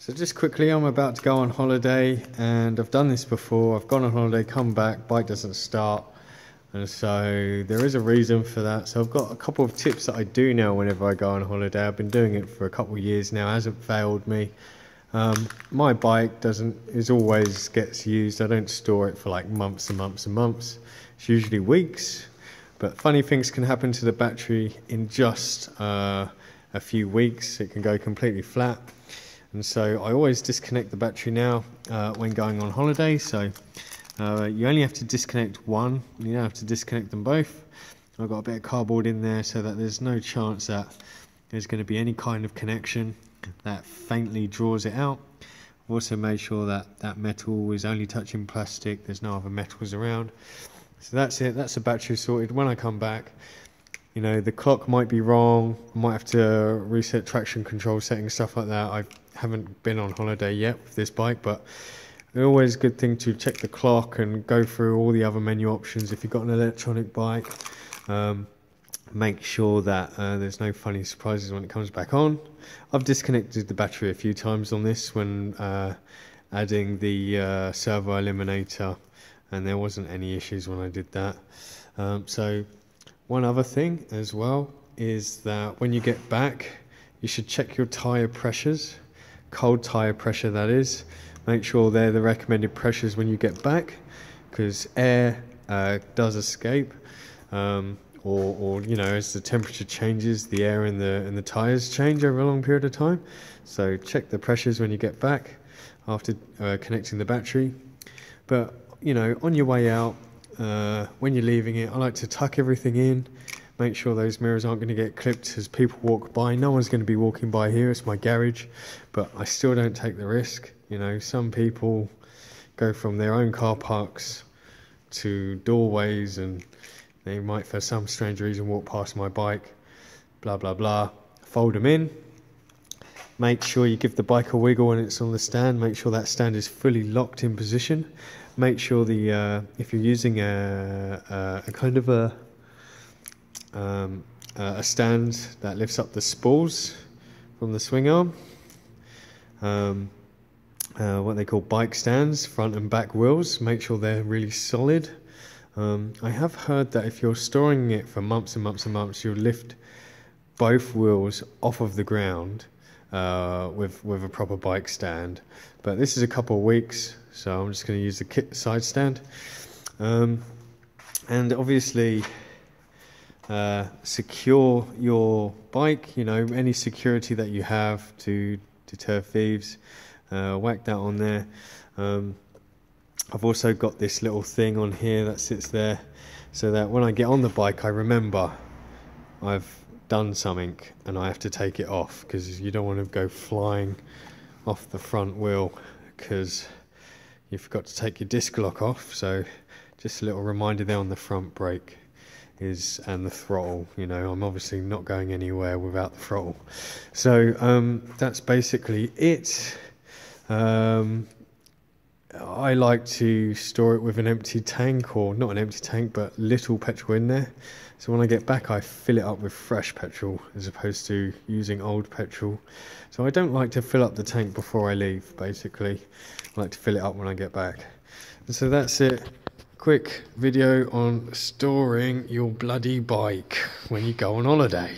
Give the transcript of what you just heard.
So just quickly, I'm about to go on holiday, and I've done this before. I've gone on holiday, come back, bike doesn't start, and so there is a reason for that. So I've got a couple of tips that I do now whenever I go on holiday. I've been doing it for a couple of years now, hasn't failed me. My bike always gets used. I don't store it for like months and months and months. It's usually weeks, but funny things can happen to the battery in just a few weeks. It can go completely flat. And so I always disconnect the battery now when going on holiday. So you only have to disconnect one, you don't have to disconnect them both. I've got a bit of cardboard in there so that there's no chance that there's going to be any kind of connection that faintly draws it out. I've also made sure that that metal is only touching plastic, there's no other metals around. So that's it, that's the battery sorted. When I come back, you know, the clock might be wrong, I might have to reset traction control settings, stuff like that. I haven't been on holiday yet with this bike, but it's always a good thing to check the clock and go through all the other menu options. If you've got an electronic bike, make sure that there's no funny surprises when it comes back on. I've disconnected the battery a few times on this when adding the servo eliminator, and there wasn't any issues when I did that. So one other thing as well is that when you get back, you should check your tyre pressures, cold tyre pressure that is. Make sure they're the recommended pressures when you get back, because air does escape, or you know, as the temperature changes, the air in the tyres change over a long period of time. So check the pressures when you get back after connecting the battery. But you know, on your way out, when you're leaving it, I like to tuck everything in, make sure those mirrors aren't going to get clipped as people walk by. No one's going to be walking by here, it's my garage, but I still don't take the risk. You know, some people go from their own car parks to doorways, and they might for some strange reason walk past my bike, blah blah blah. Fold them in, make sure you give the bike a wiggle when it's on the stand, make sure that stand is fully locked in position. Make sure if you're using a kind of a stand that lifts up the spools from the swing arm, what they call bike stands, front and back wheels, make sure they're really solid. I have heard that if you're storing it for months and months and months, you'll lift both wheels off of the ground with a proper bike stand. But this is a couple of weeks, so I'm just going to use the kit side stand. And obviously secure your bike, you know, any security that you have to deter thieves, whack that on there. I've also got this little thing on here that sits there so that when I get on the bike I remember I've done something and I have to take it off, because you don't want to go flying off the front wheel because you forgot to take your disc lock off. So just a little reminder there on the front brake and the throttle. You know, I'm obviously not going anywhere without the throttle. So that's basically it. I like to store it with an empty tank, or not an empty tank, but little petrol in there. So when I get back, I fill it up with fresh petrol as opposed to using old petrol. So I don't like to fill up the tank before I leave, basically. I like to fill it up when I get back. And so that's it. Quick video on storing your bloody bike when you go on holiday.